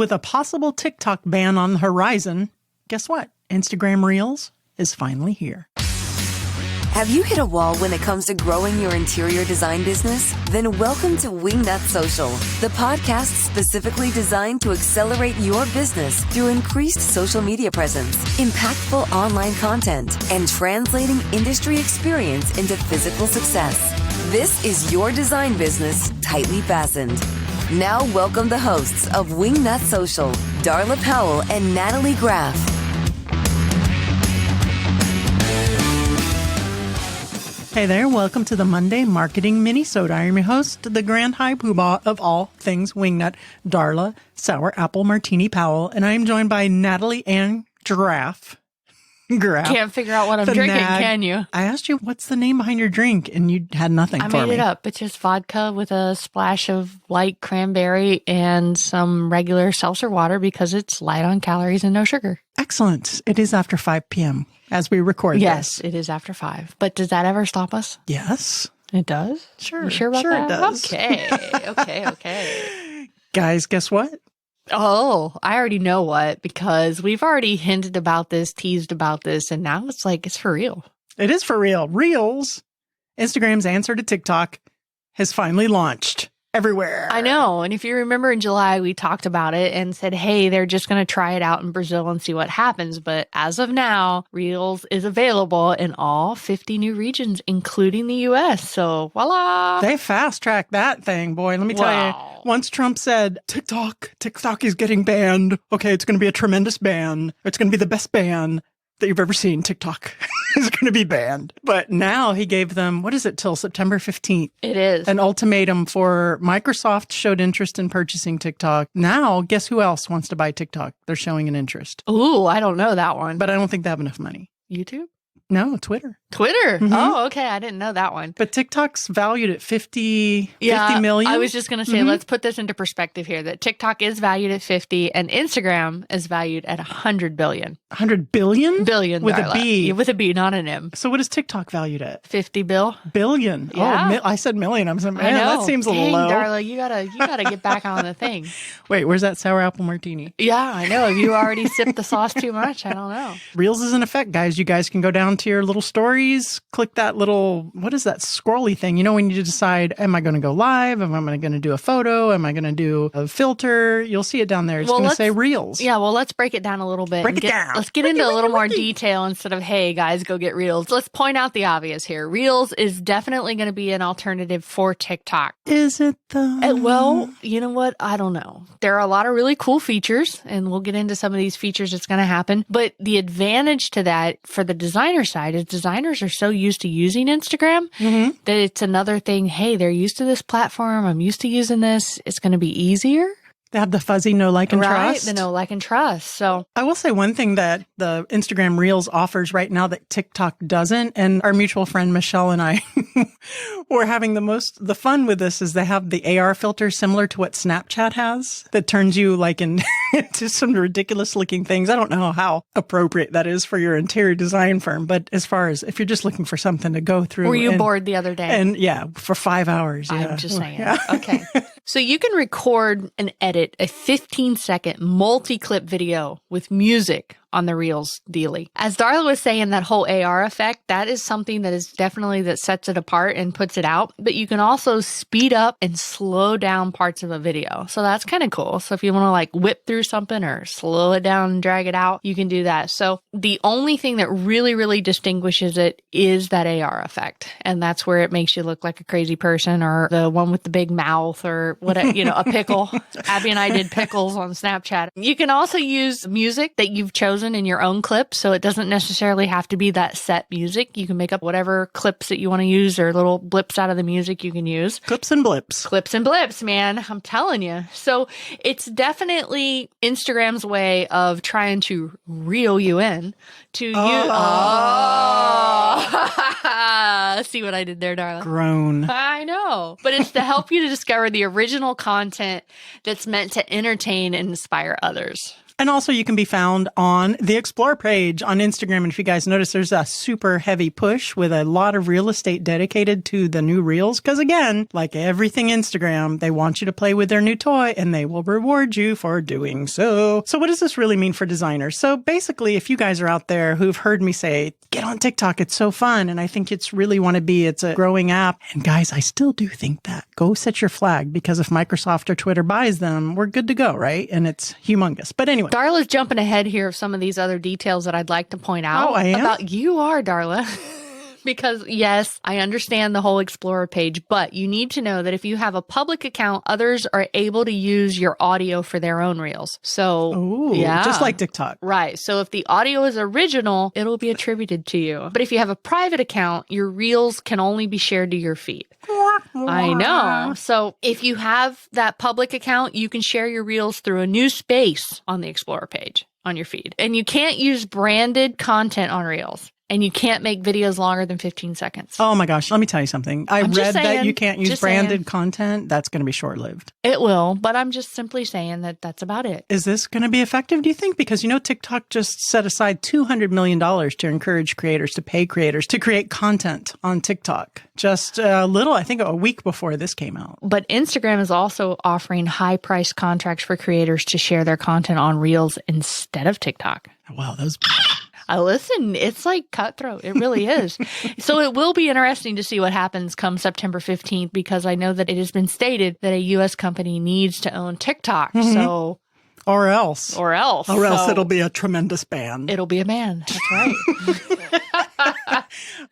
with a possible TikTok ban on the horizon, guess what? Instagram Reels is finally here. Have you hit a wall when it comes to growing your interior design business? Then welcome to Wingnut Social, the podcast specifically designed to accelerate your business through increased social media presence, impactful online content, and translating industry experience into physical success. This is your design business tightly fastened. Now welcome the hosts of Wingnut Social, Darla Powell and Natalie Graff. Hey there, welcome to the Monday Marketing Mini-Sode. I am your host, the grand high poobah of all things Wingnut, Darla Sour Apple Martini Powell, and I am joined by Natalie Ann Graff. Can't figure out what I'm drinking, can you? I asked you, what's the name behind your drink? And you had nothing for me. I made it up. It's just vodka with a splash of light cranberry and some regular seltzer water because it's light on calories and no sugar. Excellent. It is after 5 p.m. as we record this. Yes, it is after 5. But does that ever stop us? Yes. It does? Sure. You sure about that? It does. Okay. Guys, guess what? Oh, I already know what, because we've already hinted about this, teased about this, and now it's like, it's for real. It is for real. Reels, Instagram's answer to TikTok, has finally launched everywhere. I know. And if you remember in July, we talked about it and said, hey, they're just going to try it out in Brazil and see what happens. But as of now, Reels is available in all 50 new regions, including the U.S. So voila. They fast-tracked that thing, boy. Let me tell you. Once Trump said, TikTok is getting banned. Okay, it's going to be a tremendous ban. It's going to be the best ban that you've ever seen. TikTok is going to be banned. But now he gave them, what is it, till September 15th? It is. An ultimatum for Microsoft showed interest in purchasing TikTok. Now, guess who else wants to buy TikTok? They're showing an interest. Ooh, I don't know that one. But I don't think they have enough money. YouTube? No, Twitter. Mm-hmm. Oh, okay. I didn't know that one. But TikTok's valued at 50 million. I was just going to say, let's put this into perspective here, that TikTok is valued at 50 and Instagram is valued at 100 billion. 100 billion? Billion. With Darla. a B. Yeah, with a B, not an M. So what is TikTok valued at? 50 bill. Billion. Yeah. Oh, I said million. I was like, man, that seems a little low. Darla, you gotta get back on the thing. Wait, where's that sour apple martini? Yeah, I know. If you already sipped the sauce too much, I don't know. Reels is in effect, guys. You guys can go down to your little stories, click that little, what is that scrolly thing? You know, when you decide, am I going to go live? Am I going to do a photo? Am I going to do a filter? You'll see it down there. It's going to say Reels. Yeah, well, let's break it down a little bit. Let's get into a little more detail instead of, hey, guys, go get Reels. Let's point out the obvious here. Reels is definitely going to be an alternative for TikTok. Is it though? Well, you know what? I don't know. There are a lot of really cool features, and we'll get into some of these features that's going to happen. But the advantage to that for the designer side is designers are so used to using Instagram that it's another thing. Hey, they're used to this platform. I'm used to using this. It's going to be easier. They have the fuzzy know, like, and trust. The know, like, and trust. So I will say one thing that the Instagram Reels offers right now that TikTok doesn't, and our mutual friend Michelle and I were having the fun with this, is they have the AR filter similar to what Snapchat has that turns you like into some ridiculous looking things. I don't know how appropriate that is for your interior design firm, but as far as if you're just looking for something to go through. Were you bored the other day? And yeah, for 5 hours. Yeah. I'm just saying. Yeah. Okay. So you can record and edit a 15-second multi-clip video with music on the Reels daily. As Darla was saying, that whole AR effect, that is something that is definitely that sets it apart and puts it out. But you can also speed up and slow down parts of a video. So that's kind of cool. So if you want to like whip through something or slow it down and drag it out, you can do that. So the only thing that really, really distinguishes it is that AR effect. And that's where it makes you look like a crazy person or the one with the big mouth or what, you know, a pickle. Abby and I did pickles on Snapchat. You can also use music that you've chosen in your own clip. So it doesn't necessarily have to be that set music. You can make up whatever clips that you want to use or little blips out of the music you can use. Clips and blips. Clips and blips, man. I'm telling you. So it's definitely Instagram's way of trying to reel you in to you. Oh. See what I did there, darling? Grown. I know. But it's to help you to discover the original content that's meant to entertain and inspire others. And also you can be found on the Explore page on Instagram. And if you guys notice, there's a super heavy push with a lot of real estate dedicated to the new Reels. Because again, like everything Instagram, they want you to play with their new toy and they will reward you for doing so. So what does this really mean for designers? So basically, if you guys are out there who've heard me say, get on TikTok, it's so fun. And I think it's really want to be, it's a growing app. And guys, I still do think that. Go set your flag, because if Microsoft or Twitter buys them, we're good to go, right? And it's humongous. But anyway. Darla's jumping ahead here of some of these other details that I'd like to point out. Oh, I am? About you are, Darla. Because yes, I understand the whole Explorer page, but you need to know that if you have a public account, others are able to use your audio for their own Reels. So, Ooh, yeah. Just like TikTok. Right. So if the audio is original, it'll be attributed to you. But if you have a private account, your Reels can only be shared to your feed. I know. So if you have that public account, you can share your Reels through a new space on the Explorer page on your feed. And you can't use branded content on Reels. And you can't make videos longer than 15 seconds. Oh my gosh. Let me tell you something. I I'm just read that saying, you can't use just branded saying. content. That's going to be short-lived. It will, but I'm just simply saying that that's about it. Is this going to be effective, do you think? Because, TikTok just set aside $200 million to encourage creators, to pay creators to create content on TikTok. Just a little, I think a week before this came out. But Instagram is also offering high-priced contracts for creators to share their content on Reels instead of TikTok. Wow, those... Listen, it's like cutthroat. It really is. So it will be interesting to see what happens come September 15th, because I know that it has been stated that a U.S. company needs to own TikTok. Mm-hmm. So, Or else So it'll be a tremendous ban. it'll be a ban. That's right.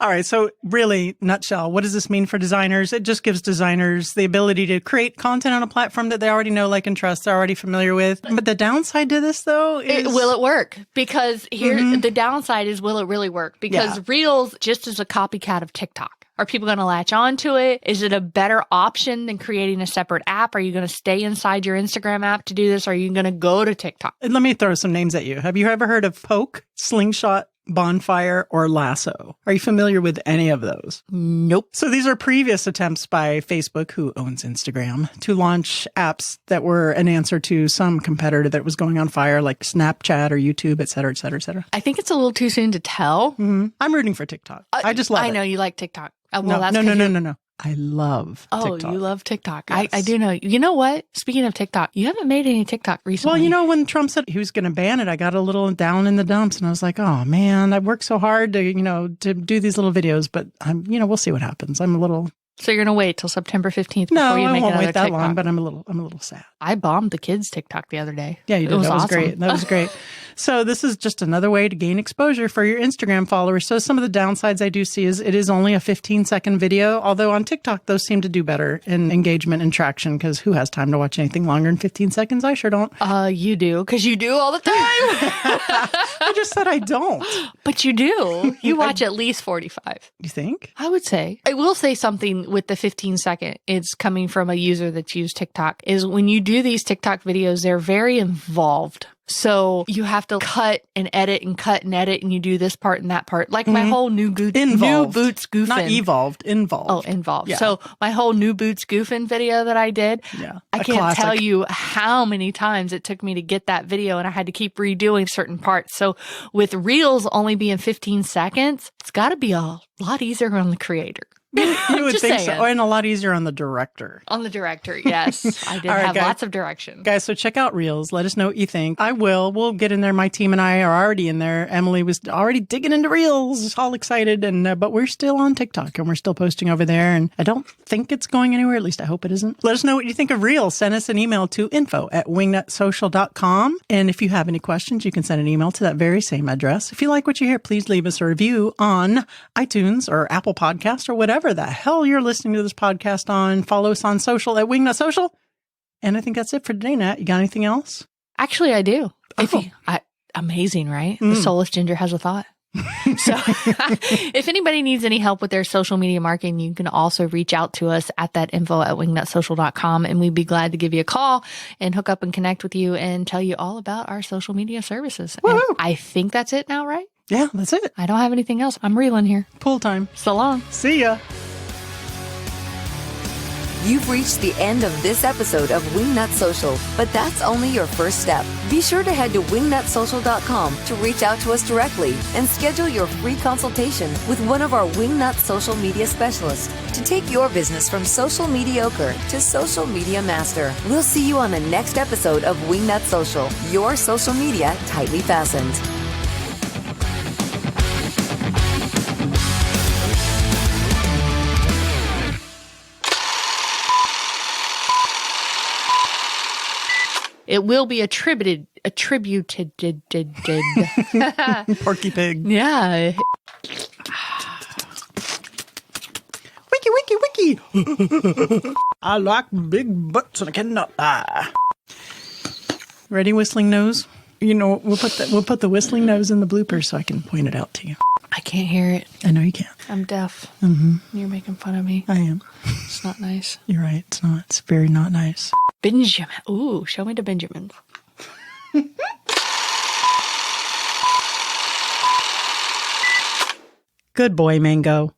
All right. So really, nutshell, what does this mean for designers? It just gives designers the ability to create content on a platform that they already know, like, and trust, they're already familiar with. But the downside to this, though, is... Will it work? Because here, the downside is, will it really work? Because Reels just is a copycat of TikTok. Are people going to latch onto it? Is it a better option than creating a separate app? Are you going to stay inside your Instagram app to do this? Or are you going to go to TikTok? And let me throw some names at you. Have you ever heard of Poke, Slingshot, Bonfire, or Lasso? Are you familiar with any of those? Nope. So these are previous attempts by Facebook, who owns Instagram, to launch apps that were an answer to some competitor that was going on fire, like Snapchat or YouTube, et cetera, et cetera, et cetera. I think it's a little too soon to tell. I'm rooting for TikTok. I just love it. I know you like TikTok. Well, No. that's No. I love TikTok. Oh, you love TikTok. Yes. I do know. You know what? Speaking of TikTok, you haven't made any TikTok recently. Well, when Trump said he was going to ban it, I got a little down in the dumps, and I was like, oh man, I worked so hard to, to do these little videos, but we'll see what happens. I'm a little... So you're going to wait till September 15th No, before you I make won't another wait that TikTok. long, but I'm a little sad. I bombed the kids' TikTok the other day. Yeah, you did. It was That was awesome. great. That was great. So this is just another way to gain exposure for your Instagram followers. So some of the downsides I do see is it is only a 15-second video, although on TikTok, those seem to do better in engagement and traction, because who has time to watch anything longer than 15 seconds? I sure don't. You do, because you do all the time. I just said I don't. But you do. You watch at least 45. You think? I would say. I will say something with the 15-second. It's coming from a user that's used TikTok, is when you do these TikTok videos, they're very involved. So you have to cut and edit and cut and edit, and you do this part and that part. Like my whole new boots goofing. Not evolved, involved. Oh, involved. Yeah. So my whole new boots goofing video that I did, Yeah. I A can't classic. tell you how many times it took me to get that video, and I had to keep redoing certain parts. So with Reels only being 15 seconds, it's got to be a lot easier on the creator. You would Just think saying. so. And a lot easier on the director. On the director, yes. I did All right, have guys. lots of direction. Guys, so check out Reels. Let us know what you think. We'll get in there. My team and I are already in there. Emily was already digging into Reels, all excited. But we're still on TikTok and we're still posting over there. And I don't think it's going anywhere. At least I hope it isn't. Let us know what you think of Reels. Send us an email to info@wingnutsocial.com. And if you have any questions, you can send an email to that very same address. If you like what you hear, please leave us a review on iTunes or Apple Podcasts or whatever the hell you're listening to this podcast on. Follow us on social at Wingnut Social. And I think that's it for today, Nat. You got anything else? Actually, I do. Oh. Amazing, right? The soulless ginger has a thought. So if anybody needs any help with their social media marketing, you can also reach out to us at that info@wingnutsocial.com, and we'd be glad to give you a call and hook up and connect with you and tell you all about our social media services. And I think that's it now, right? Yeah, that's it. I don't have anything else. I'm reeling here. Pool time. So long. See ya. You've reached the end of this episode of Wingnut Social, but that's only your first step. Be sure to head to wingnutsocial.com to reach out to us directly and schedule your free consultation with one of our Wingnut social media specialists to take your business from social mediocre to social media master. We'll see you on the next episode of Wingnut Social, your social media tightly fastened. It will be attributed. Porky Pig. Yeah. Wiki, wiki, wiki. I like big butts and I cannot lie. Ready, whistling nose? You know, we'll put the whistling nose in the blooper so I can point it out to you. I can't hear it. I know you can't. I'm deaf. You're making fun of me. I am. It's not nice. You're right. It's not. It's very not nice. Benjamin. Ooh, show me the Benjamins. Good boy, Mango.